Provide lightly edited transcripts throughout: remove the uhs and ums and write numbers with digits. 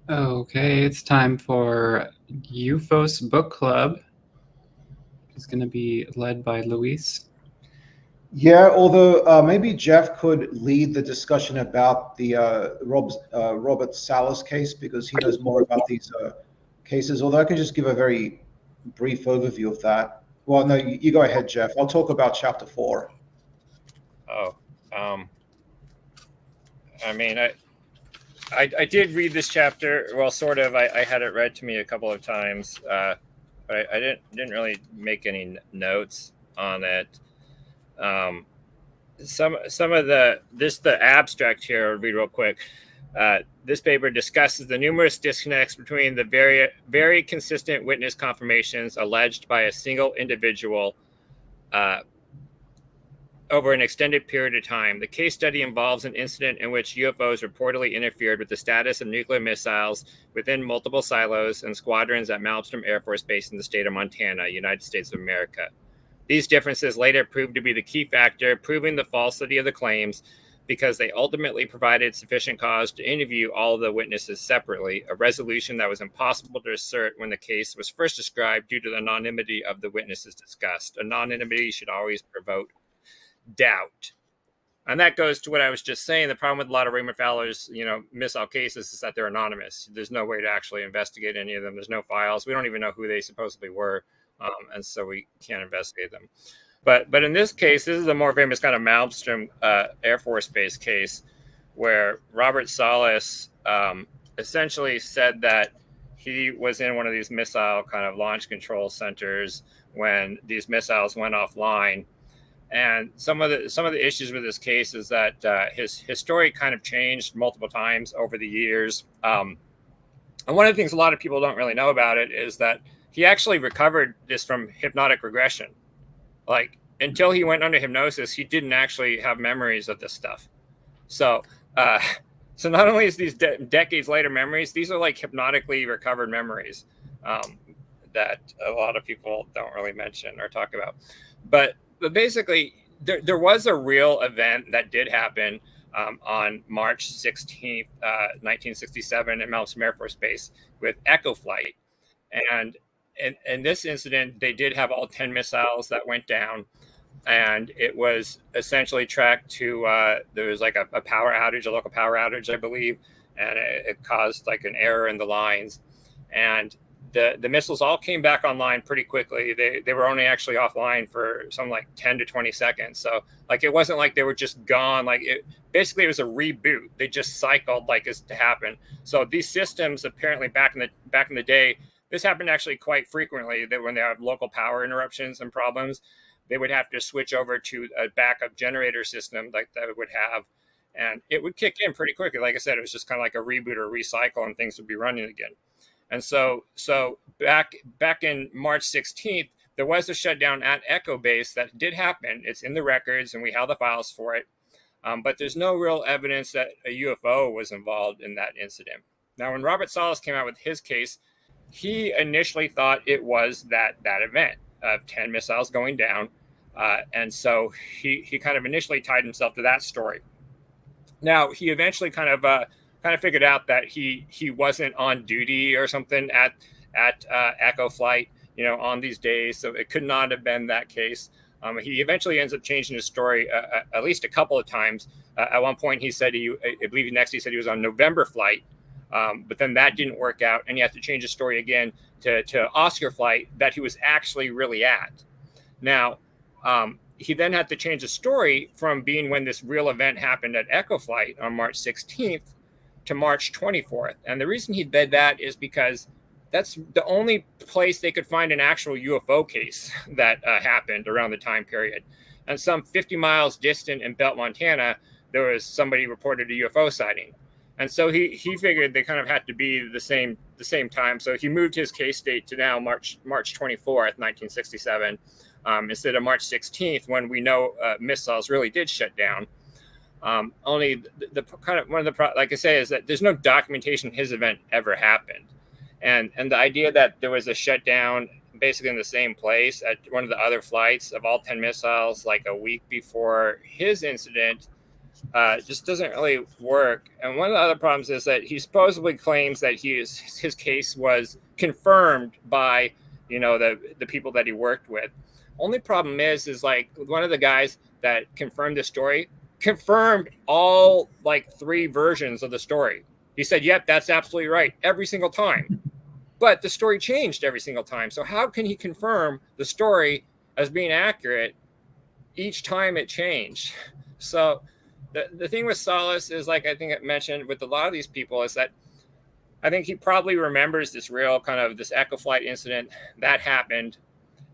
Okay, it's time for Ufos Book Club. It's going to be led by Luis. Yeah, although maybe Jeff could lead the discussion about the Robert Salas case because he knows more about these cases. Although I can just give a very brief overview of that. Well, no, you go ahead, Jeff. I'll talk about chapter 4. Oh, I mean, I did read this chapter. Well, sort of. I had it read to me a couple of times, but I didn't really make any notes on it. Some of the abstract here. I'll read real quick. This paper discusses the numerous disconnects between the very consistent witness confirmations alleged by a single individual over an extended period of time. The case study involves an incident in which UFOs reportedly interfered with the status of nuclear missiles within multiple silos and squadrons at Malmstrom Air Force Base in the state of Montana, United States of America. These differences later proved to be the key factor proving the falsity of the claims because they ultimately provided sufficient cause to interview all of the witnesses separately, a resolution that was impossible to assert when the case was first described due to the anonymity of the witnesses discussed. Anonymity should always provoke doubt. And that goes to what I was just saying. The problem with a lot of Raymond Fowler's, missile cases is that they're anonymous. There's no way to actually investigate any of them. There's no files. We don't even know who they supposedly were. And so we can't investigate them. But in this case, this is the more famous kind of Malmstrom Air Force Base case where Robert Salas essentially said that he was in one of these missile kind of launch control centers when these missiles went offline. And some of the issues with this case is that his story kind of changed multiple times over the years. And one of the things a lot of people don't really know about it is that he actually recovered this from hypnotic regression. Like, until he went under hypnosis, he didn't actually have memories of this stuff. So not only is these decades later memories, these are like hypnotically recovered memories that a lot of people don't really mention or talk about. But basically, there was a real event that did happen on March 16th, 1967 at Malmstrom Air Force Base with Echo Flight. And in this incident, they did have all 10 missiles that went down. And it was essentially tracked to, there was like a power outage, a local power outage, I believe. And it caused like an error in the lines. And the missiles all came back online pretty quickly. They were only actually offline for some like 10 to 20 seconds. So like, it wasn't like they were just gone. Like it was a reboot. They just cycled like this to happen. So these systems apparently back in the day, this happened actually quite frequently, that when they have local power interruptions and problems, they would have to switch over to a backup generator system like that would have, and it would kick in pretty quickly. Like I said, it was just kind of like a reboot or recycle and things would be running again. And so back in March 16th, there was a shutdown at Echo Base that did happen. It's in the records and we have the files for it. But there's no real evidence that a UFO was involved in that incident. Now, when Robert Salas came out with his case, he initially thought it was that event of 10 missiles going down. And so he kind of initially tied himself to that story. Now, he eventually kind of figured out that he wasn't on duty or something at Echo Flight, on these days. So it could not have been that case. He eventually ends up changing his story at least a couple of times. At one point, he said he said he was on November flight. But then that didn't work out, and he had to change his story again to Oscar Flight that he was actually really at. Now, he then had to change the story from being when this real event happened at Echo Flight on March 16th to March 24th. And the reason he did that is because that's the only place they could find an actual UFO case that happened around the time period. And some 50 miles distant in Belt, Montana, there was somebody reported a UFO sighting. And so he figured they kind of had to be the same time. So he moved his case date to now March 24th, 1967, instead of March 16th, when we know missiles really did shut down. Only the kind of one of the like I say is that there's no documentation his event ever happened, and the idea that there was a shutdown basically in the same place at one of the other flights of all 10 missiles like a week before his incident just doesn't really work. And one of the other problems is that he supposedly claims that his case was confirmed by, the people that he worked with. Only problem is like one of the guys that confirmed the story confirmed all like 3 versions of the story. He said, yep, that's absolutely right every single time. But the story changed every single time. So how can he confirm the story as being accurate each time it changed? So the thing with Salas is, like I think I mentioned with a lot of these people, is that I think he probably remembers this real kind of this Echo flight incident that happened.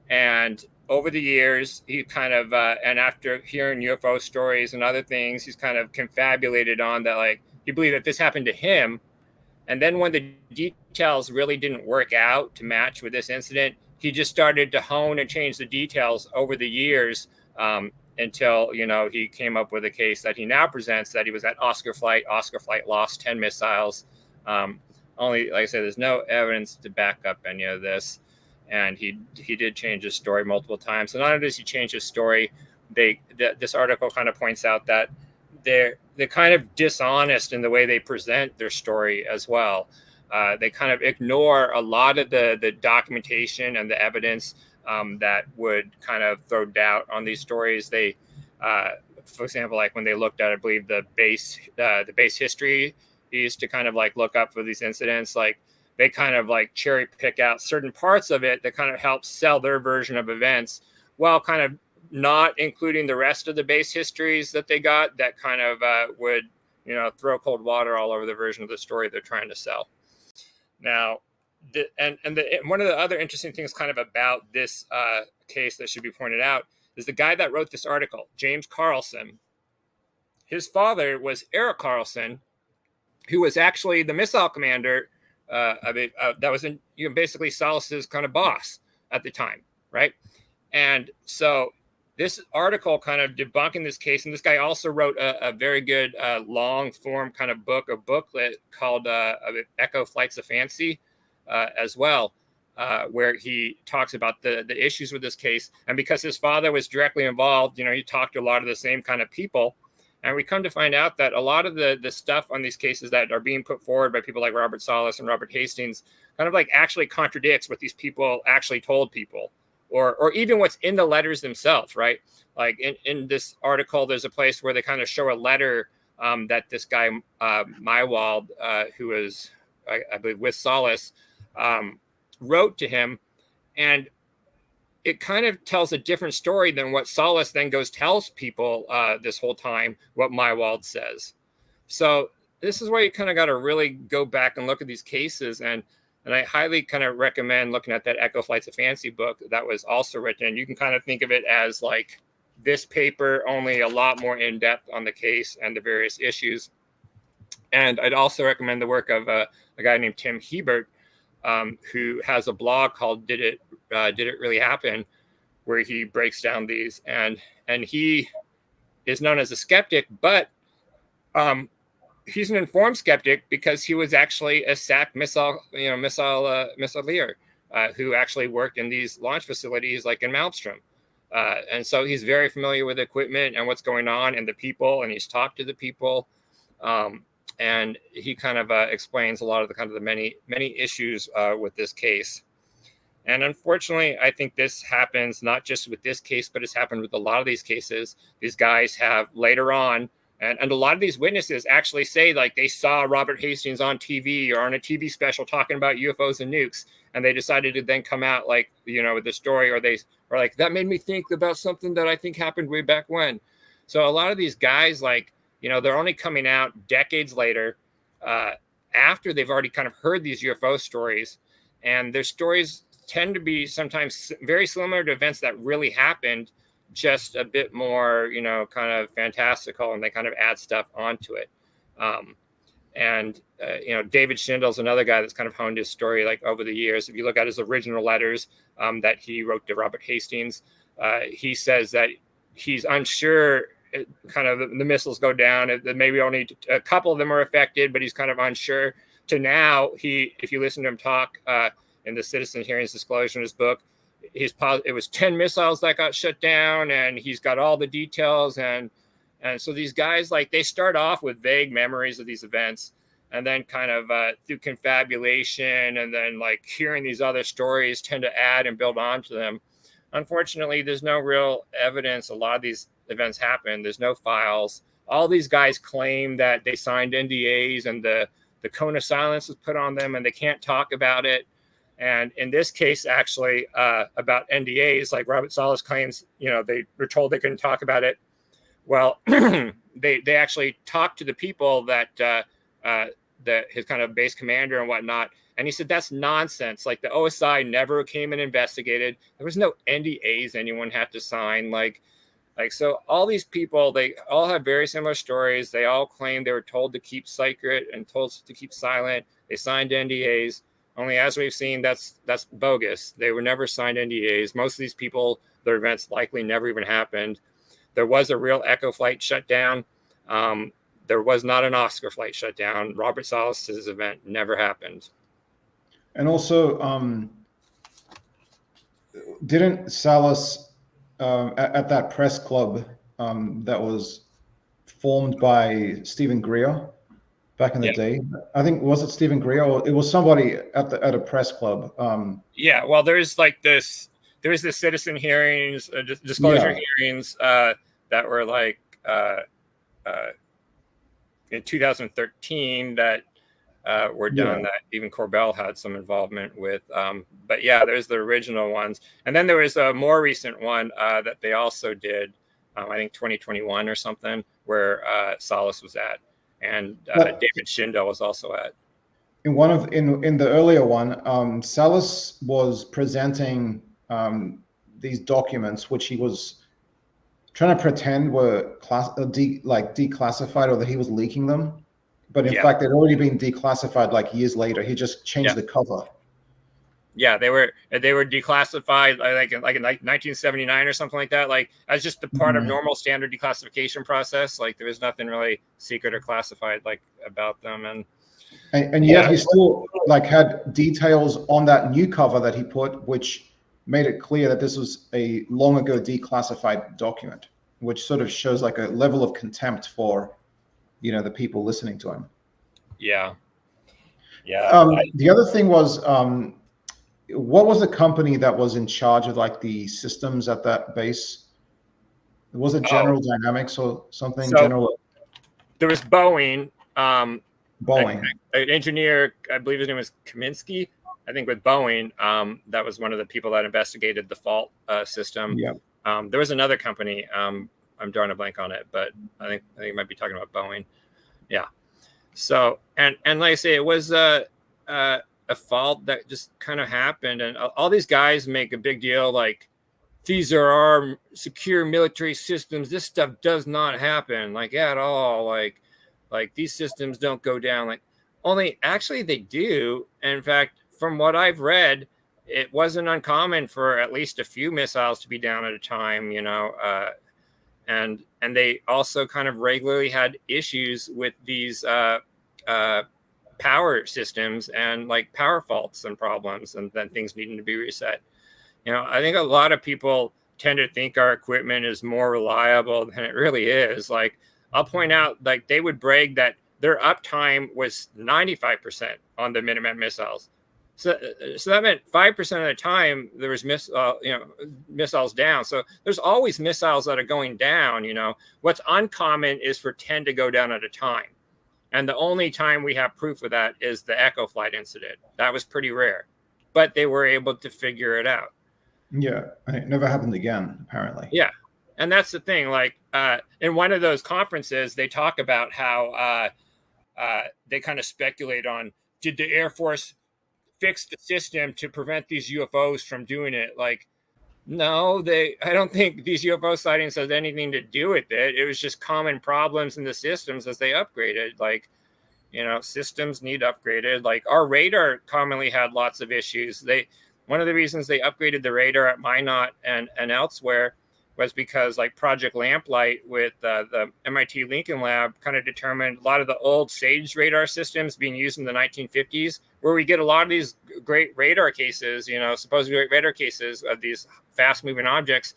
And over the years, he kind of, and after hearing UFO stories and other things, he's kind of confabulated on that, like, he believed that this happened to him. And then when the details really didn't work out to match with this incident, he just started to hone and change the details over the years, until, he came up with a case that he now presents, that he was at Oscar flight lost 10 missiles. Only, like I said, there's no evidence to back up any of this. And he did change his story multiple times. So not only does he change his story, this article kind of points out that they're kind of dishonest in the way they present their story as well. They kind of ignore a lot of the documentation and the evidence that would kind of throw doubt on these stories. They, for example, like when they looked at, I believe, the base history used to kind of like look up for these incidents, like they kind of like cherry pick out certain parts of it that kind of help sell their version of events, while kind of not including the rest of the base histories that they got that kind of would, throw cold water all over the version of the story they're trying to sell. Now, one of the other interesting things kind of about this case that should be pointed out is the guy that wrote this article, James Carlson. His father was Eric Carlson, who was actually the missile commander that was basically Salas's kind of boss at the time, right? And so this article kind of debunking this case, and this guy also wrote a very good long form kind of booklet called Echo Flights of Fancy as well, where he talks about the issues with this case. And because his father was directly involved, he talked to a lot of the same kind of people. And we come to find out that a lot of the stuff on these cases that are being put forward by people like Robert Salas and Robert Hastings kind of like actually contradicts what these people actually told people, or even what's in the letters themselves, right? Like in this article, there's a place where they kind of show a letter that this guy, Mywald, who was, I believe, with Salas, wrote to him. And it kind of tells a different story than what Salas then tells people this whole time, what Mywald says. So this is where you kind of got to really go back and look at these cases. And I highly kind of recommend looking at that Echo Flights of Fancy book that was also written. You can kind of think of it as like this paper, only a lot more in depth on the case and the various issues. And I'd also recommend the work of a guy named Tim Hebert, who has a blog called Did It Really Happen, where he breaks down these, and he is known as a skeptic, but he's an informed skeptic because he was actually a SAC missileer who actually worked in these launch facilities like in Malmstrom. And so he's very familiar with equipment and what's going on and the people, and he's talked to the people. And he kind of explains a lot of the many issues with this case. And unfortunately, I think this happens not just with this case, but it's happened with a lot of these cases. These guys have later on, and a lot of these witnesses actually say like they saw Robert Hastings on TV or on a TV special talking about UFOs and nukes, and they decided to then come out like, with the story, or they are like, that made me think about something that I think happened way back when. So a lot of these guys, like, they're only coming out decades later, after they've already kind of heard these UFO stories, and their stories tend to be sometimes very similar to events that really happened, just a bit more, kind of fantastical, and they kind of add stuff onto it. David Schindler's another guy that's kind of honed his story like over the years. If you look at his original letters that he wrote to Robert Hastings, he says that he's unsure. Kind of the missiles go down, maybe only a couple of them are affected, but he's kind of unsure. To now, if you listen to him talk in the Citizen Hearings Disclosure in his book, it was 10 missiles that got shut down, and he's got all the details, and And so these guys, like, they start off with vague memories of these events, and then kind of through confabulation and then like hearing these other stories tend to add and build onto them. Unfortunately, there's no real evidence a lot of these events happen. There's no files. All these guys claim that they signed NDAs and the cone of silence was put on them and they can't talk about it. And in this case, actually, about NDAs, like Robert Salas claims, they were told they couldn't talk about it. Well, they actually talked to the people that his kind of base commander and whatnot. And he said, that's nonsense. Like, the OSI never came and investigated. There was no NDAs anyone had to sign. So all these people, they all have very similar stories. They all claim they were told to keep secret and told to keep silent. They signed NDAs. Only, as we've seen, that's bogus. They were never signed NDAs. Most of these people, their events likely never even happened. There was a real Echo flight shutdown. There was not an Oscar flight shutdown. Robert Salas's event never happened. And also, didn't Salas at that press club that was formed by Stephen Greer back in the day? I think, was it Stephen Greer or it was somebody at a press club? Well, there's the citizen hearings, disclosure hearings that were like in 2013 that were done that even Corbell had some involvement with. But yeah, there's the original ones. And then there was a more recent one that they also did, I think 2021 or something, where Salas was at. And David Schindel was also at. In the earlier one, Salas was presenting these documents, which he was trying to pretend were declassified, or that he was leaking them. But in fact, they'd already been declassified like years later. He just changed the cover. Yeah, they were declassified like in 1979 or something like that. Like, as just the part of normal standard declassification process. Like, there was nothing really secret or classified like about them. And yet he still like had details on that new cover that he put, which made it clear that this was a long ago declassified document, which sort of shows like a level of contempt for, the people listening to him. Yeah. The other thing was, what was the company that was in charge of like the systems at that base? Was it General Dynamics or something? There was Boeing. Boeing. An engineer, I believe his name was Kaminsky, I think, with Boeing. That was one of the people that investigated the fault system. Yeah. There was another company. I'm drawing a blank on it, but I think you might be talking about Boeing. Yeah. So, and like I say, it was a fault that just kind of happened. And all these guys make a big deal, like, these are our secure military systems. This stuff does not happen, like, at all. Like these systems don't go down. Like, only actually they do. And in fact, from what I've read, it wasn't uncommon for at least a few missiles to be down at a time, and they also kind of regularly had issues with these power systems and like power faults and problems, and then things needing to be reset. I think a lot of people tend to think our equipment is more reliable than it really is. Like, I'll point out, like, they would brag that their uptime was 95% on the Minuteman missiles. So that meant 5% of the time there was missiles down. So there's always missiles that are going down. What's uncommon is for 10 to go down at a time. And the only time we have proof of that is the Echo flight incident. That was pretty rare, but they were able to figure it out. Yeah, and it never happened again, apparently. Yeah, and that's the thing. Like, in one of those conferences, they talk about how they kind of speculate on, did the Air Force fix the system to prevent these UFOs from doing it? Like, no, I don't think these UFO sightings has anything to do with it. It was just common problems in the systems as they upgraded. Like, systems need upgraded. Like, our radar commonly had lots of issues. One of the reasons they upgraded the radar at Minot and elsewhere was because, like, Project Lamplight with the MIT Lincoln Lab kind of determined a lot of the old SAGE radar systems being used in the 1950s, where we get a lot of these great radar cases, supposed great radar cases of these fast-moving objects.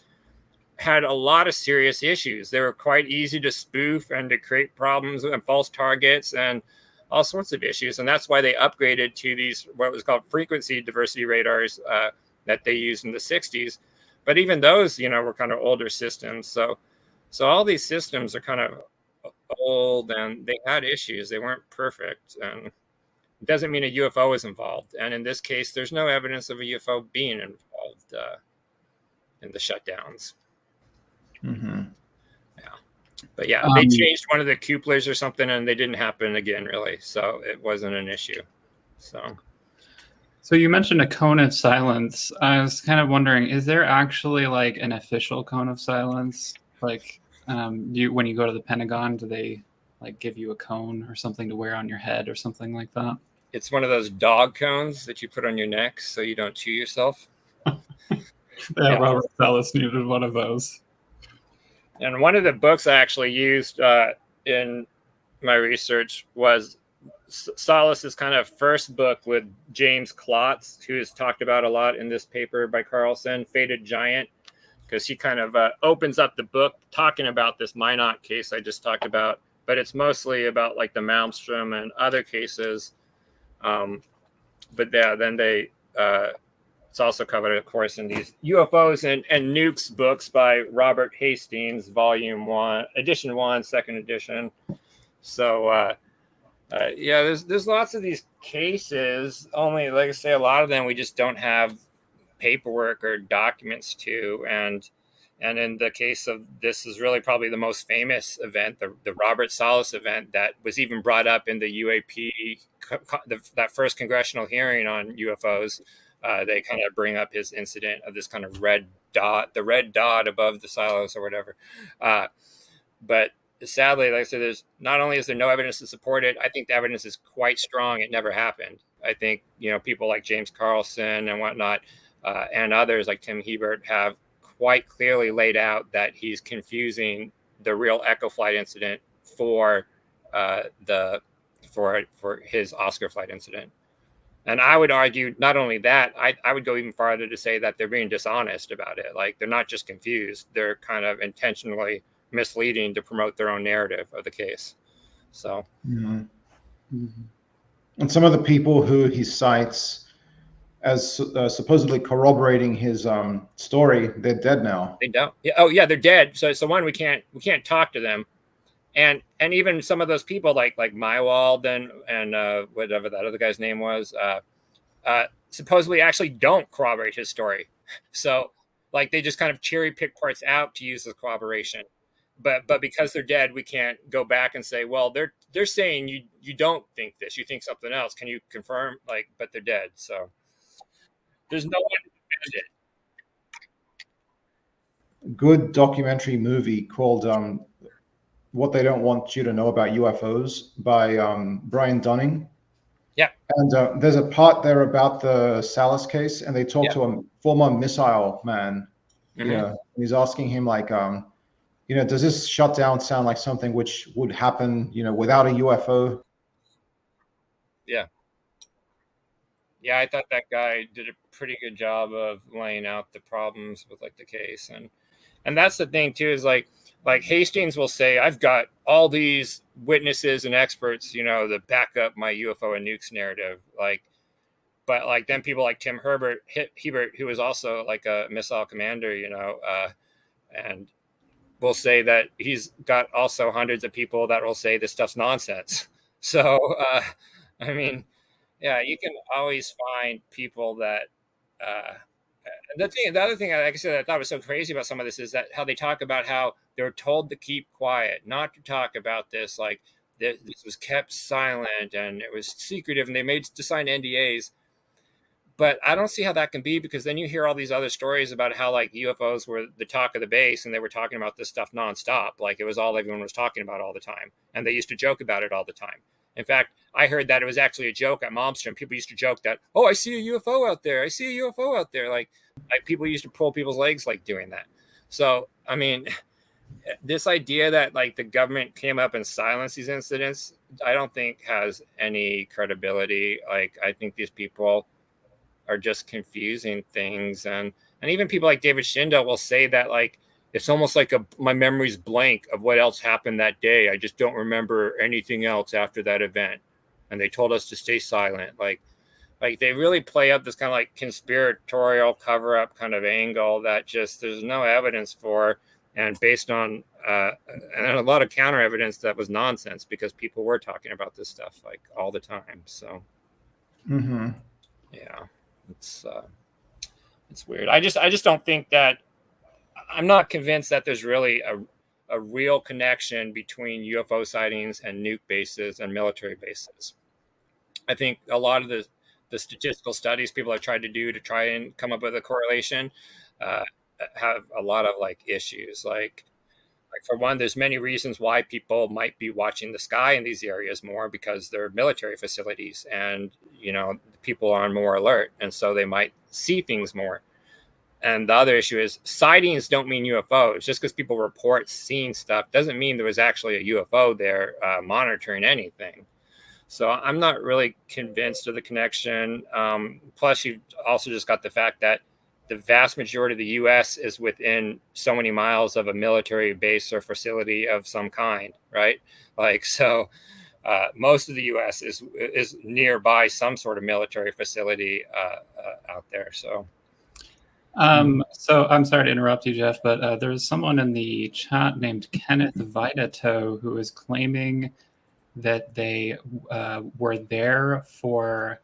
had a lot of serious issues. They were quite easy to spoof and to create problems and false targets and all sorts of issues. And that's why they upgraded to these, what was called frequency diversity radars that they used in the 60s. But even those, were kind of older systems. So all these systems are kind of old and they had issues. They weren't perfect. And it doesn't mean a UFO is involved. And in this case, there's no evidence of a UFO being involved in the shutdowns. Mm-hmm. Yeah. But yeah, they changed one of the couplers or something and they didn't happen again, really. So it wasn't an issue. So you mentioned a cone of silence. I was kind of wondering, is there actually like an official cone of silence? Like, when you go to the Pentagon, do they like give you a cone or something to wear on your head or something like that? It's one of those dog cones that you put on your neck so you don't chew yourself. Yeah. Robert Salas needed one of those. And one of the books I actually used in my research was Salas's kind of first book with James Klotz, who is talked about a lot in this paper by Carlson, Fated Giant, because he kind of opens up the book talking about this Minot case I just talked about, but it's mostly about like the Malmstrom and other cases. But yeah, then they it's also covered, of course, in these UFOs and nukes books by Robert Hastings, Volume 1, Edition 1, second edition. So yeah, there's lots of these cases. Only, like I say, a lot of them we just don't have paperwork or documents to. And in the case of this is really probably the most famous event, the Robert Salas event that was even brought up in the UAP, that first congressional hearing on UFOs. They kind of bring up his incident of this kind of red dot above the silos or whatever. But sadly, like I said, there's not only is there no evidence to support it, I think the evidence is quite strong. It never happened. I think, people like James Carlson and whatnot, and others like Tim Hebert have quite clearly laid out that he's confusing the real Echo flight incident for his Oscar flight incident. And I would argue not only that, I would go even farther to say that they're being dishonest about it. Like, they're not just confused, they're kind of intentionally misleading to promote their own narrative of the case. So, mm-hmm. Mm-hmm. And some of the people who he cites as supposedly corroborating his story, they're dead now. They don't. Yeah. Oh, yeah, they're dead. So one, we can't talk to them, and even some of those people like Mywald and whatever that other guy's name was, supposedly actually don't corroborate his story. So, like, they just kind of cherry pick parts out to use as corroboration. But because they're dead, we can't go back and say, well, they're saying you don't think this, you think something else. Can you confirm? Like, but they're dead, so there's no one to defend it. Good documentary movie called "What They Don't Want You to Know About UFOs" by Brian Dunning. Yeah. And there's a part there about the Salas case, and they talk to a former missile man. Mm-hmm. He's asking him like, does this shutdown sound like something which would happen, without a UFO? Yeah. Yeah, I thought that guy did a pretty good job of laying out the problems with like the case. And that's the thing too, is like Hastings will say, I've got all these witnesses and experts, that back up my UFO and nukes narrative. But then people like Tim Hebert, who was also like a missile commander, and will say that he's got also hundreds of people that will say this stuff's nonsense. So, I mean, yeah, you can always find people that, the other thing, like I said, I thought was so crazy about some of this is that how they talk about how they're told to keep quiet, not to talk about this, like this was kept silent and it was secretive and they made to sign NDAs. But I don't see how that can be, because then you hear all these other stories about how like UFOs were the talk of the base and they were talking about this stuff nonstop. Like it was all everyone was talking about all the time. And they used to joke about it all the time. In fact, I heard that it was actually a joke at Malmstrom. People used to joke that, oh, I see a UFO out there. I see a UFO out there. Like people used to pull people's legs like doing that. So, I mean, this idea that like the government came up and silenced these incidents, I don't think has any credibility. Like, I think these people are just confusing things. And even people like David Schindel will say that, like, it's almost like my memory's blank of what else happened that day. I just don't remember anything else after that event. And they told us to stay silent. Like they really play up this kind of like conspiratorial cover-up kind of angle that just there's no evidence for, and based on and a lot of counter evidence that was nonsense, because people were talking about this stuff like all the time. So yeah, it's weird. I just don't think that, I'm not convinced that there's really a real connection between UFO sightings and nuke bases and military bases. I think a lot of the statistical studies people have tried to do to try and come up with a correlation have a lot of like issues. Like for one, there's many reasons why people might be watching the sky in these areas more, because they're military facilities and, you know, people are on more alert. And so they might see things more. And the other issue is sightings don't mean UFOs. Just because people report seeing stuff doesn't mean there was actually a UFO there monitoring anything. So I'm not really convinced of the connection. Plus, you also just got the fact that the vast majority of the U.S. is within so many miles of a military base or facility of some kind, right? Like, so most of the U.S. is nearby some sort of military facility out there. So. So I'm sorry to interrupt you, Jeff, but there's someone in the chat named Kenneth Vitato who is claiming that they were there for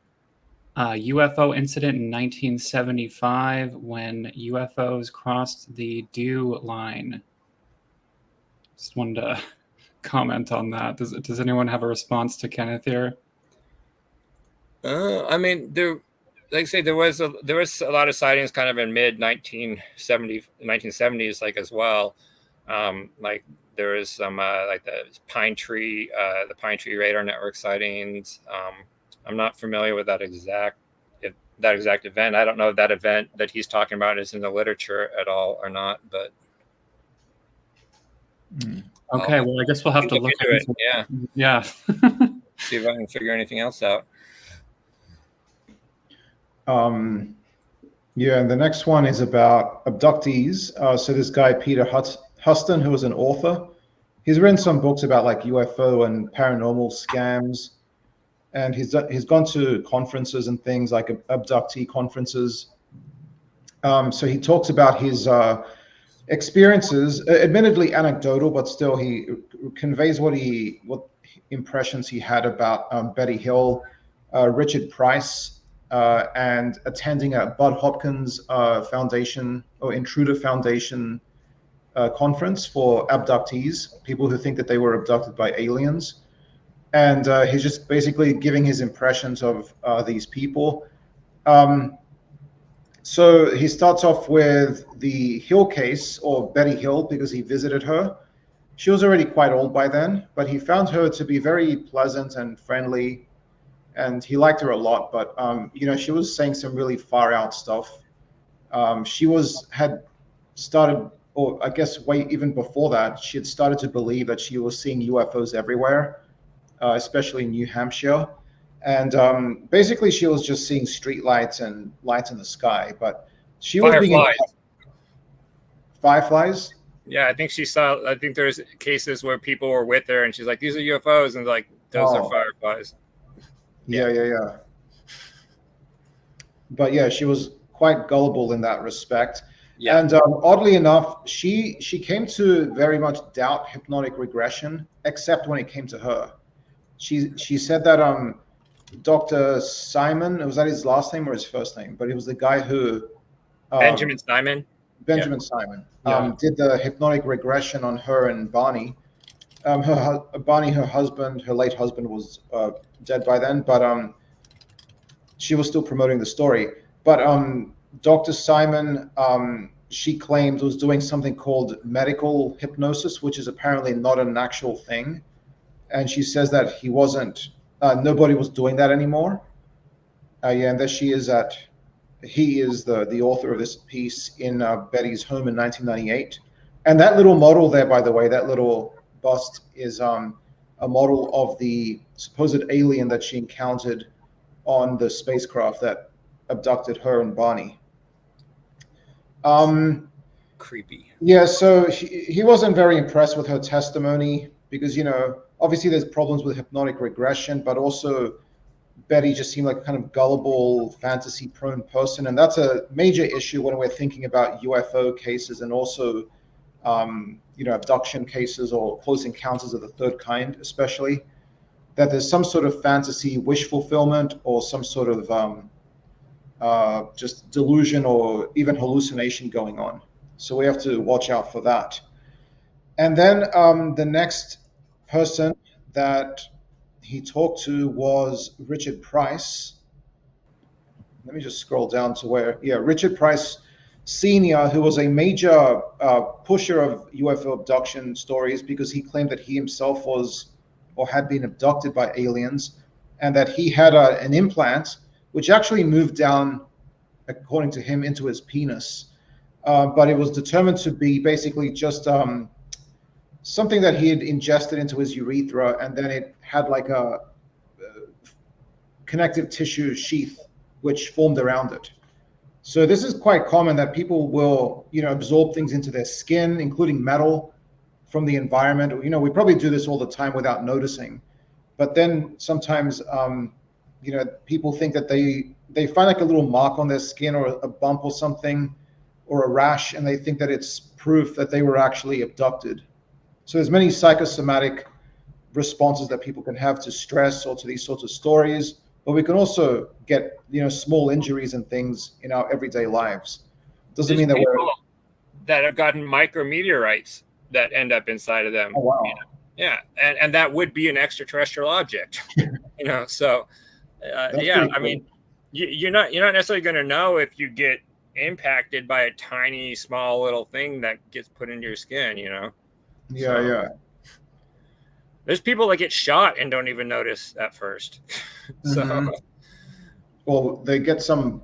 a UFO incident in 1975 when UFOs crossed the dew line. Just wanted to comment on that. Does anyone have a response to Kenneth here? I mean, like I say, there was a lot of sightings kind of in mid 1970s, like as well. Like there is some like the Pine Tree Radar Network sightings. I'm not familiar with that exact event. I don't know if that event that he's talking about is in the literature at all or not. But okay, well, I guess we'll have to look into it. Yeah. See if I can figure anything else out. Yeah, and the next one is about abductees. So this guy, Peter Huston, who is an author, he's written some books about like UFO and paranormal scams. And he's gone to conferences and things like abductee conferences. So he talks about his experiences, admittedly anecdotal, but still he conveys what impressions he had about Betty Hill, Richard Price, and attending a Bud Hopkins Foundation or Intruder Foundation conference for abductees, people who think that they were abducted by aliens. And he's just basically giving his impressions of these people. So he starts off with the Hill case, or Betty Hill, because he visited her. She was already quite old by then, but he found her to be very pleasant and friendly, and he liked her a lot. But you know, she was saying some really far out stuff. She had started, or I guess way even before that, she had started to believe that she was seeing UFOs everywhere. Especially in New Hampshire. And basically she was just seeing street lights and lights in the sky, but she was being fireflies. Yeah, I think there's cases where people were with her and she's like, these are UFOs, and like, those are fireflies. Yeah. But yeah, she was quite gullible in that respect. Yeah. And oddly enough, she came to very much doubt hypnotic regression, except when it came to her. She said that Dr. Simon, was that his last name or his first name? But it was the guy who Benjamin Simon. Simon did the hypnotic regression on her and Barney. Barney, her husband, her late husband, was dead by then, but she was still promoting the story. But Dr. Simon, she claimed, was doing something called medical hypnosis, which is apparently not an actual thing. And she says that he wasn't, nobody was doing that anymore. And that he is the author of this piece in Betty's home in 1998. And that little model there, by the way, that little bust is a model of the supposed alien that she encountered on the spacecraft that abducted her and Barney. creepy. Yeah, so he wasn't very impressed with her testimony because, obviously there's problems with hypnotic regression, but also Betty just seemed like a kind of gullible, fantasy-prone person. And that's a major issue when we're thinking about UFO cases and also, abduction cases or close encounters of the third kind, especially, that there's some sort of fantasy wish fulfillment or some sort of just delusion or even hallucination going on. So we have to watch out for that. And then the next person that he talked to was Richard Price. Let me just scroll down to Richard Price Sr., who was a major pusher of UFO abduction stories because he claimed that he himself was or had been abducted by aliens and that he had an implant which actually moved down, according to him, into his penis. But it was determined to be basically just something that he had ingested into his urethra, and then it had like a connective tissue sheath which formed around it. So this is quite common that people will, absorb things into their skin, including metal from the environment. We probably do this all the time without noticing. But then sometimes, people think that they find like a little mark on their skin or a bump or something or a rash, and they think that it's proof that they were actually abducted. So there's many psychosomatic responses that people can have to stress or to these sorts of stories, but we can also get, small injuries and things in our everyday lives. Doesn't mean that we're that have gotten micrometeorites that end up inside of them. Oh, wow. Yeah, and that would be an extraterrestrial object. So Cool. I mean, you're not necessarily going to know if you get impacted by a tiny, small little thing that gets put into your skin. Yeah, so, yeah. There's people that get shot and don't even notice at first. So, well, they get some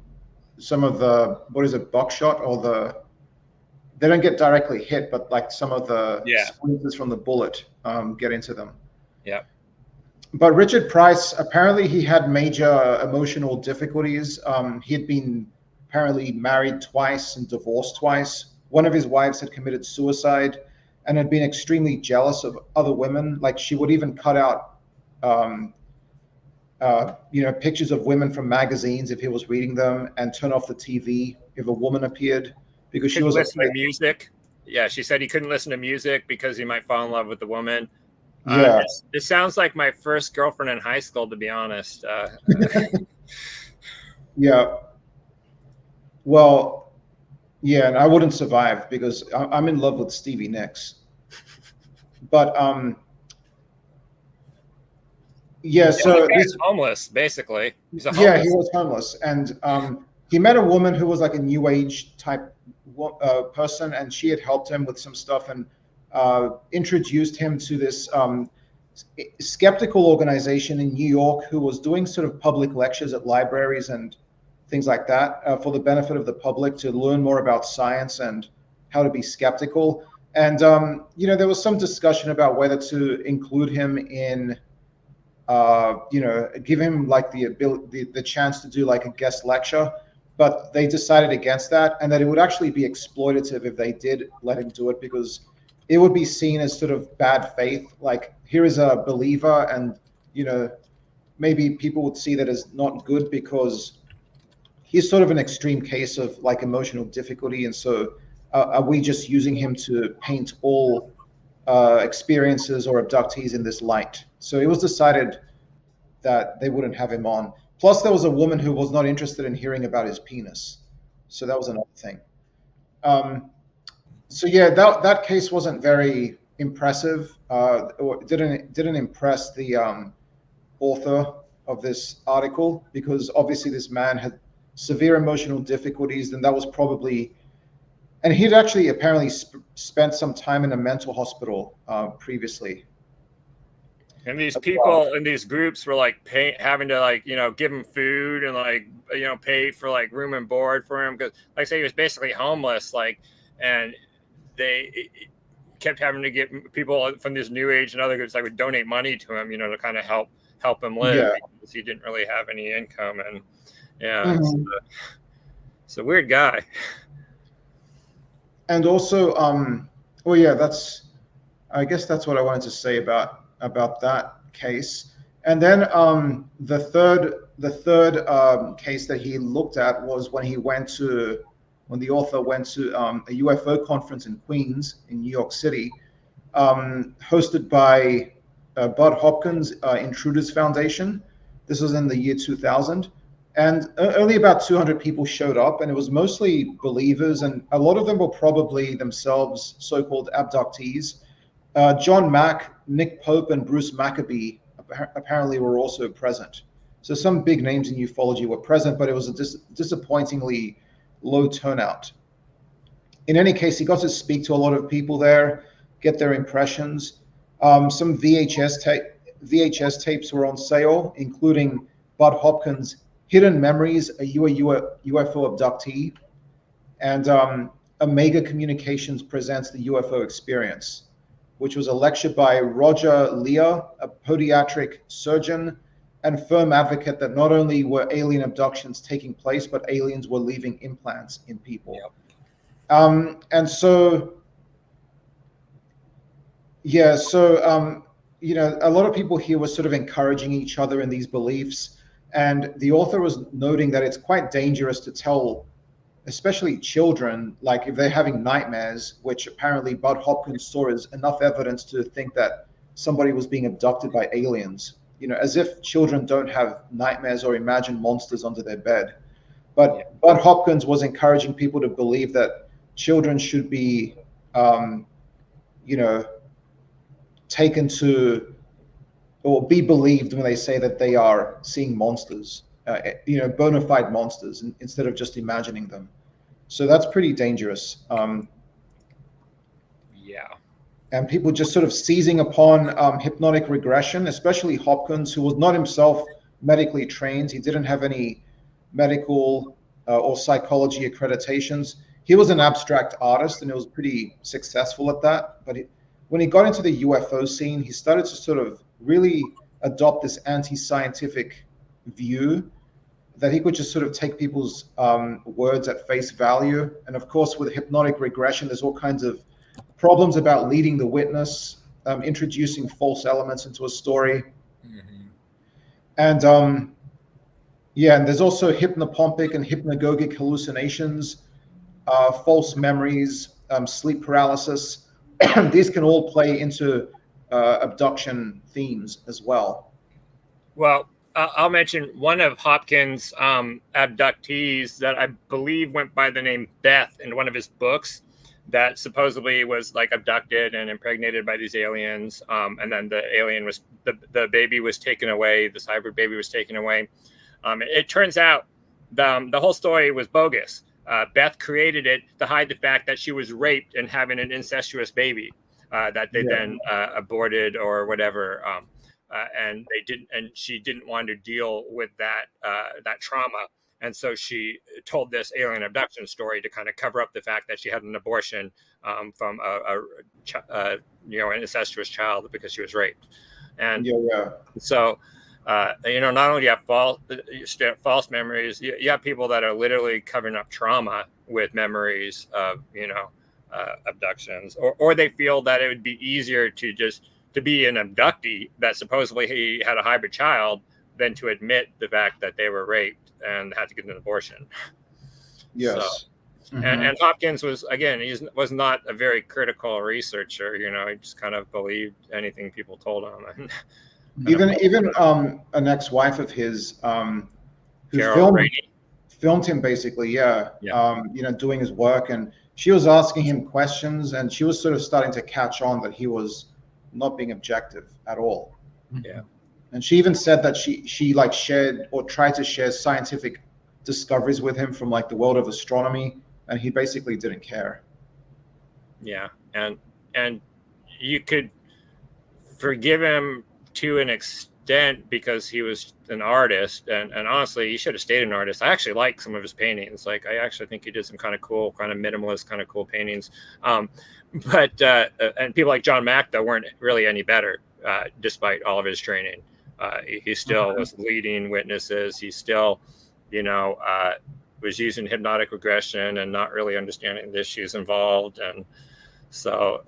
of the, what is it, buckshot, or they don't get directly hit, but like some of the splinters from the bullet get into them. Yeah. But Richard Price, apparently he had major emotional difficulties. He had been apparently married twice and divorced twice. One of his wives had committed suicide and had been extremely jealous of other women. Like she would even cut out, pictures of women from magazines if he was reading them, and turn off the TV if a woman appeared, because she was listening to music. Yeah, she said he couldn't listen to music because he might fall in love with the woman. Yeah, it sounds like my first girlfriend in high school, to be honest. Yeah. Well, yeah, and I wouldn't survive because I'm in love with Stevie Nicks. But so he's homeless, basically. He's a homeless. Yeah, he was homeless, and he met a woman who was like a new age type person, and she had helped him with some stuff and introduced him to this skeptical organization in New York who was doing sort of public lectures at libraries and things like that for the benefit of the public to learn more about science and how to be skeptical. And there was some discussion about whether to include him in give him like the chance to do like a guest lecture, but they decided against that, and that it would actually be exploitative if they did let him do it, because it would be seen as sort of bad faith. Like, here is a believer, and maybe people would see that as not good because he's sort of an extreme case of like emotional difficulty, and so are we just using him to paint all experiences or abductees in this light? So it was decided that they wouldn't have him on. Plus, there was a woman who was not interested in hearing about his penis, so that was another thing. So yeah, that case wasn't very impressive. Or didn't impress the author of this article, because obviously this man had severe emotional difficulties, and that was probably. And he'd actually apparently spent some time in a mental hospital previously. And these people in these groups were like having to like, give him food and like, pay for like room and board for him. Cause like I say, he was basically homeless. Like, and they kept having to get people from this new age and other groups like would donate money to him, to kind of help him live, because he didn't really have any income. And it's a weird guy. and also, well, yeah, I guess that's what I wanted to say about that case. And then the third case that he looked at was when the author went to a UFO conference in Queens, in New York City, hosted by Bud Hopkins Intruders Foundation. This was in the year 2000. And only about 200 people showed up, and it was mostly believers, and a lot of them were probably themselves so-called abductees. John Mack, Nick Pope, and Bruce Maccabee apparently were also present. So some big names in ufology were present, but it was a disappointingly low turnout. In any case, he got to speak to a lot of people there, get their impressions. Some VHS tapes were on sale, including Bud Hopkins' Hidden Memories, a UFO abductee, and Omega Communications Presents the UFO Experience, which was a lecture by Roger Lear, a podiatric surgeon and firm advocate that not only were alien abductions taking place, but aliens were leaving implants in people. Yep. And so, yeah, so, you know, a lot of people here were sort of encouraging each other in these beliefs. And the author was noting that it's quite dangerous to tell, especially children, like if they're having nightmares, which apparently Bud Hopkins saw as enough evidence to think that somebody was being abducted by aliens, you know, as if children don't have nightmares or imagine monsters under their bed. But yeah. Bud Hopkins was encouraging people to believe that children should be, you know, taken to or be believed when they say that they are seeing monsters, you know, bona fide monsters, instead of just imagining them. So that's pretty dangerous. Yeah. And people just sort of seizing upon hypnotic regression, especially Hopkins, who was not himself medically trained. He didn't have any medical or psychology accreditations. He was an abstract artist, and he was pretty successful at that. But when he got into the UFO scene, he started to sort of really adopt this anti-scientific view that he could just sort of take people's words at face value. And of course, with hypnotic regression, there's all kinds of problems about leading the witness, introducing false elements into a story. Mm-hmm. And yeah, and there's also hypnopompic and hypnagogic hallucinations, false memories, sleep paralysis. These can all play into abduction themes as well. Well, I'll mention one of Hopkins' abductees that I believe went by the name Beth in one of his books, that supposedly was like abducted and impregnated by these aliens. And then the baby was taken away. This hybrid baby was taken away. It turns out the whole story was bogus. Beth created it to hide the fact that she was raped and having an incestuous baby that they then aborted or whatever. And she didn't want to deal with that trauma. And so she told this alien abduction story to kind of cover up the fact that she had an abortion from an incestuous child because she was raped. And so, you know, not only do you have false memories, you have people that are literally covering up trauma with memories of, you know, abductions, or they feel that it would be easier to be an abductee that supposedly he had a hybrid child than to admit the fact that they were raped and had to get an abortion. Yes. So, and Hopkins was was not a very critical researcher. You know, he just kind of believed anything people told him. Even an ex-wife of his who filmed him basically, you know, doing his work, and she was asking him questions, and she was sort of starting to catch on that he was not being objective at all. Yeah. And she even said that she like shared or tried to share scientific discoveries with him from like the world of astronomy, and he basically didn't care. Yeah, and you could forgive him to an extent because he was an artist, and honestly, he should have stayed an artist. I actually like some of his paintings. Like, I actually think he did some kind of cool, kind of minimalist, kind of cool paintings. But and people like John Mack, though, weren't really any better, despite all of his training. He still was leading witnesses. He still, you know, was using hypnotic regression and not really understanding the issues involved. And so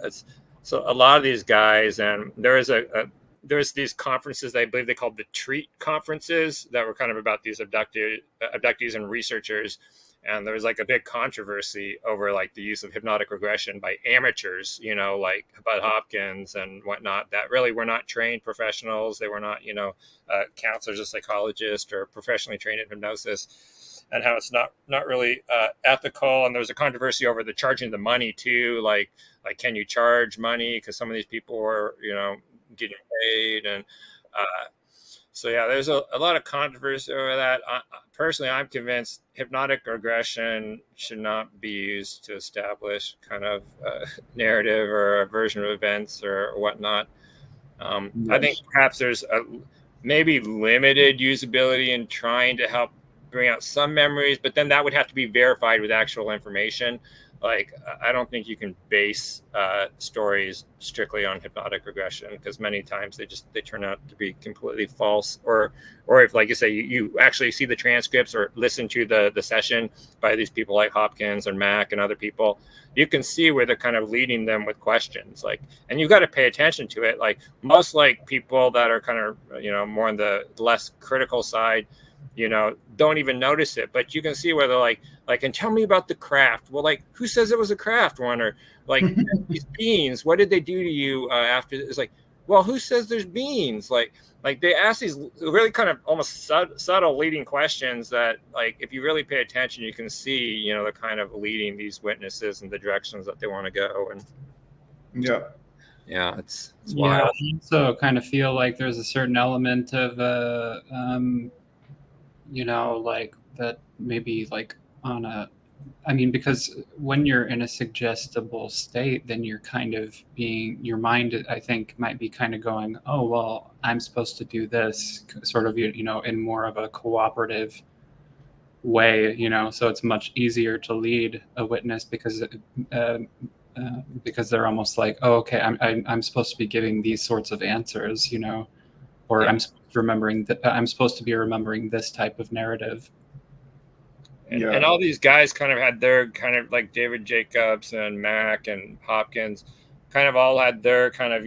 a lot of these guys, and there's these conferences, I believe they called the treat conferences, that were kind of about these abductees and researchers. And there was like a big controversy over like the use of hypnotic regression by amateurs, like Bud Hopkins and whatnot, that really were not trained professionals. They were not, counselors or psychologists or professionally trained in hypnosis, and how it's not really ethical. And there was a controversy over the charging the money too. Like, can you charge money? Because some of these people were, getting paid. And so yeah, there's a lot of controversy over that. Personally, I'm convinced hypnotic regression should not be used to establish kind of a narrative or a version of events or whatnot. Yes. I think perhaps there's maybe limited usability in trying to help bring out some memories, but then that would have to be verified with actual information. Like, I don't think you can base stories strictly on hypnotic regression, because many times they turn out to be completely false. Or if, like you say, you actually see the transcripts or listen to the session by these people like Hopkins and Mack and other people, you can see where they're kind of leading them with questions. Like, and you've got to pay attention to it. Like most people that are kind of, more on the less critical side, don't even notice it, but you can see where they're like, and tell me about the craft. Well, like, who says it was a craft one? Or like, these beings, what did they do to you after? It's like, well, who says there's beings? Like they ask these really kind of almost subtle leading questions that, like, if you really pay attention, you can see, they're kind of leading these witnesses in the directions that they want to go. And yeah, it's wild. I also kind of feel like there's a certain element of like that maybe like on a, because when you're in a suggestible state, then you're kind of your mind, I think, might be kind of going, oh, well, I'm supposed to do this sort of, in more of a cooperative way, so it's much easier to lead a witness because they're almost like, oh, okay, I'm supposed to be giving these sorts of answers, or I'm supposed to be remembering this type of narrative. And all these guys kind of had their kind of, like David Jacobs and Mack and Hopkins, kind of all had their kind of,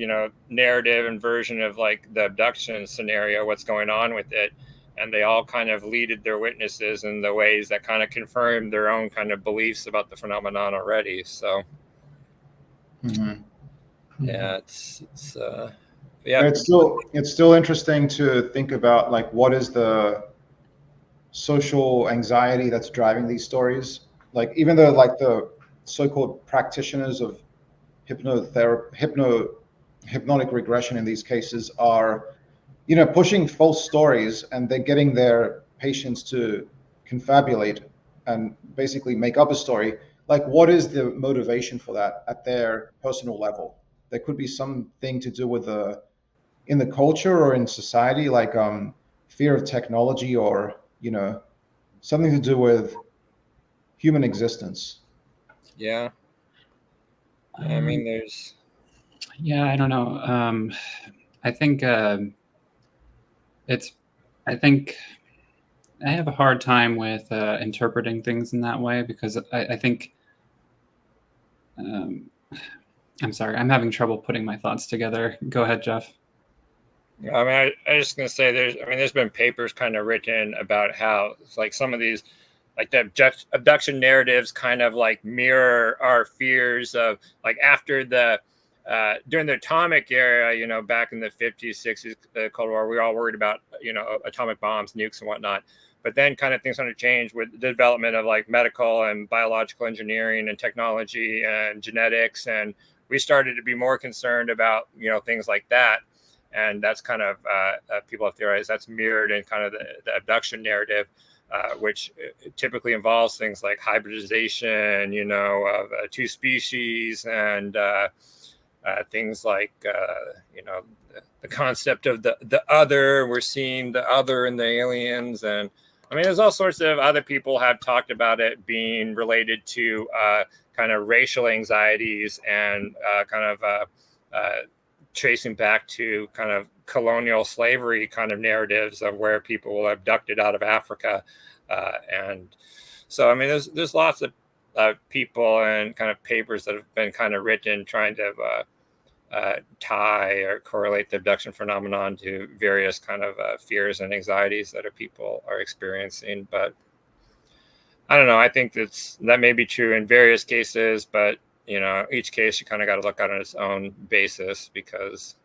narrative and version of like the abduction scenario, what's going on with it. And they all kind of leaded their witnesses in the ways that kind of confirmed their own kind of beliefs about the phenomenon already. So, yeah, it's still interesting to think about, like, what is the social anxiety that's driving these stories. Like, even though, like, the so-called practitioners of hypnotic regression in these cases are, pushing false stories, and they're getting their patients to confabulate and basically make up a story. Like, what is the motivation for that at their personal level? There could be something to do with in the culture or in society, like fear of technology, or something to do with human existence. Yeah. I mean, there's. Yeah, I don't know. I think I have a hard time with interpreting things in that way, because I think. I'm sorry, I'm having trouble putting my thoughts together. Go ahead, Jeff. I mean, I was just going to say there's been papers kind of written about how, like, some of these, like, the abduction narratives kind of like mirror our fears of, like, after during the atomic era, back in the 50s, 60s, the Cold War, we were all worried about, atomic bombs, nukes and whatnot. But then kind of things started to change with the development of, like, medical and biological engineering and technology and genetics. And we started to be more concerned about, things like that. And that's kind of, people have theorized that's mirrored in kind of the abduction narrative, which typically involves things like hybridization, of two species, and things like, the concept of the other. We're seeing the other in the aliens. And I mean, there's all sorts of other people have talked about it being related to kind of racial anxieties and kind of tracing back to kind of colonial slavery kind of narratives of where people were abducted out of Africa. And So I mean, there's lots of people and kind of papers that have been kind of written trying to tie or correlate the abduction phenomenon to various kind of fears and anxieties that people are experiencing. But I don't know. I think that may be true in various cases, but each case you kind of got to look at on its own basis, because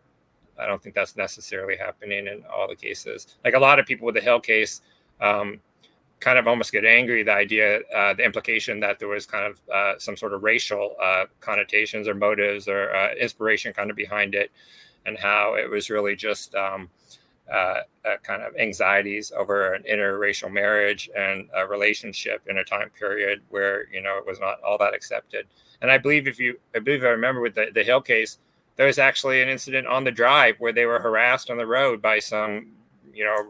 I don't think that's necessarily happening in all the cases. Like a lot of people with the Hill case kind of almost get angry, the idea, the implication that there was kind of some sort of racial connotations or motives or inspiration kind of behind it, and how it was really just kind of anxieties over an interracial marriage and a relationship in a time period where, it was not all that accepted. And I believe I remember with the Hill case, there was actually an incident on the drive where they were harassed on the road by some,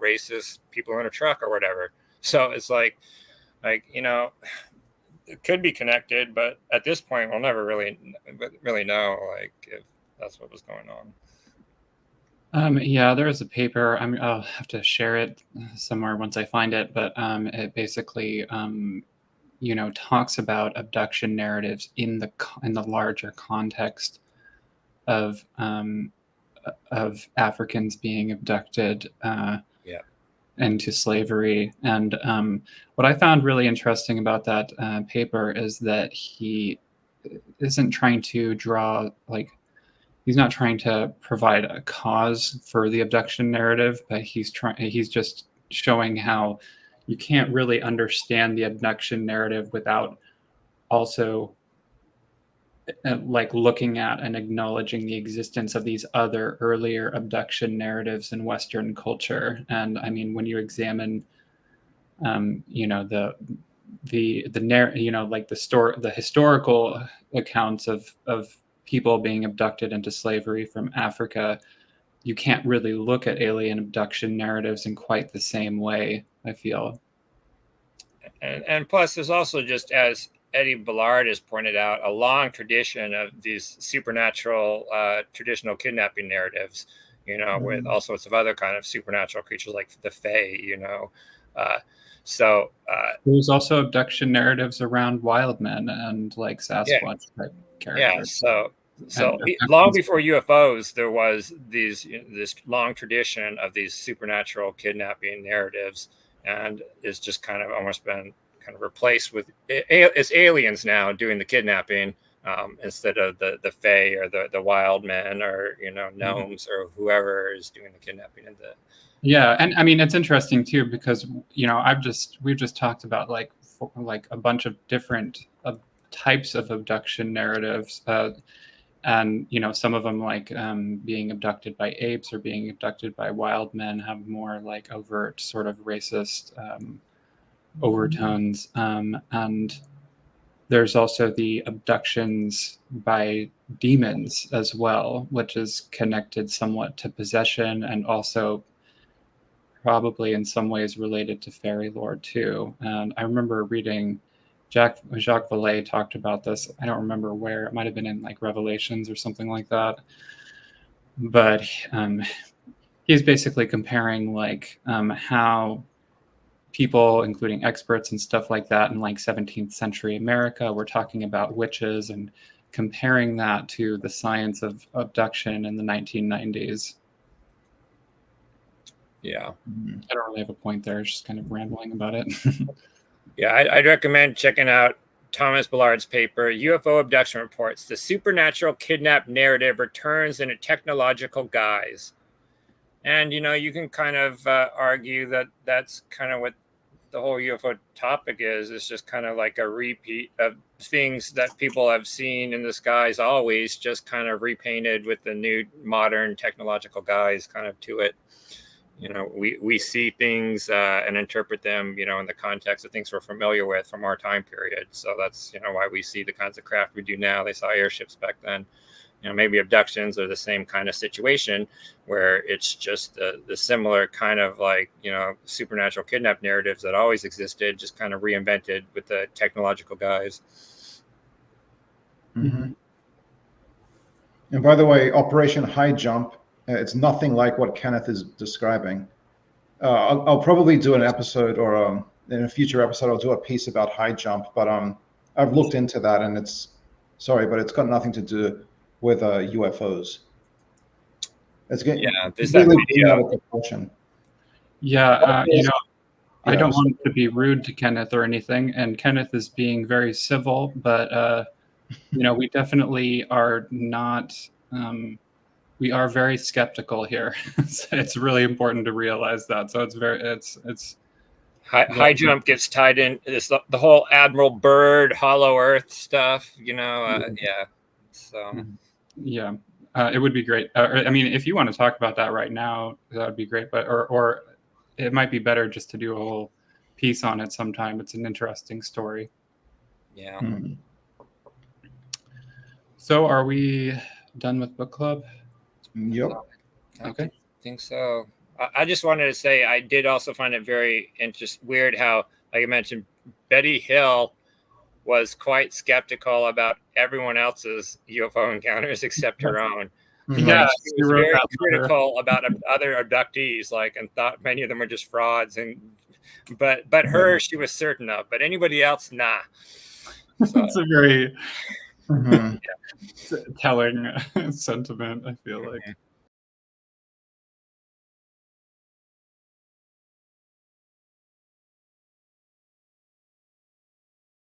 racist people in a truck or whatever. So it's like, it could be connected, but at this point, we'll never really know, like, if that's what was going on. Yeah, there is a paper. I'll have to share it somewhere once I find it, but it basically, talks about abduction narratives in the larger context of Africans being abducted into slavery. And what I found really interesting about that paper is that he isn't trying to he's not trying to provide a cause for the abduction narrative, but he's just showing how you can't really understand the abduction narrative without also looking at and acknowledging the existence of these other earlier abduction narratives in Western culture. And I mean, when you examine, the historical accounts of people being abducted into slavery from Africa, you can't really look at alien abduction narratives in quite the same way, I feel. And plus, there's also, just as Eddie Ballard has pointed out, a long tradition of these supernatural traditional kidnapping narratives, with all sorts of other kind of supernatural creatures like the Fae, So there's also abduction narratives around wild men and like Sasquatch type characters. Yeah, so long before UFOs, there was this long tradition of these supernatural kidnapping narratives, and it's just kind of almost been kind of replaced with it's aliens now doing the kidnapping instead of the Fae or the wild men or gnomes or whoever is doing the kidnapping. Yeah, and I mean it's interesting too, because we've just talked about like a bunch of different types of abduction narratives, and some of them, like being abducted by apes or being abducted by wild men, have more like overt sort of racist overtones, and there's also the abductions by demons as well, which is connected somewhat to possession and also probably in some ways related to fairy lore too. And I remember reading Jacques Vallée talked about this. I don't remember where. It might have been in like Revelations or something like that. But he's basically comparing like how people, including experts and stuff like that in like 17th century America, were talking about witches and comparing that to the science of abduction in the 1990s. Yeah. I don't really have a point there. Just kind of rambling about it. Yeah, I'd recommend checking out Thomas Ballard's paper, UFO Abduction Reports, The Supernatural Kidnap Narrative Returns in a Technological Guise. And, you can kind of argue that that's kind of what the whole UFO topic is. It's just kind of like a repeat of things that people have seen in the skies always, just kind of repainted with the new modern technological guise kind of to it. We see things and interpret them, in the context of things we're familiar with from our time period. So that's, why we see the kinds of craft we do now. They saw airships back then. Maybe abductions are the same kind of situation where it's just the similar kind of like, supernatural kidnap narratives that always existed, just kind of reinvented with the technological guise. Mm-hmm. And by the way, Operation High Jump, it's nothing like what Kenneth is describing. I'll probably do an episode or in a future episode, I'll do a piece about high jump. But I've looked into that, and it's got nothing to do with UFOs. It's getting there's that completely video. out of proportion. Yeah, you know, I Yeah, don't want to be rude to Kenneth or anything, and Kenneth is being very civil, but you know, we definitely are not. We are very skeptical here. It's really important to realize that. So it's High jump gets tied in. It's the whole Admiral Byrd, Hollow Earth stuff. You know, yeah. So yeah, it would be great. I mean, if you want to talk about that right now, that would be great. But or it might be better just to do a whole piece on it sometime. It's an interesting story. yeah. Hmm. So are we done with book club? Yep. Okay. Think so. I just wanted to say I did also find it very weird how, like I mentioned, Betty Hill was quite skeptical about everyone else's UFO encounters except her own. Mhm. Yeah, She was very critical about other abductees, and thought many of them were just frauds. But her, she was certain of. But anybody else, nah. So, It's a very Mhm. telling sentiment, I feel like.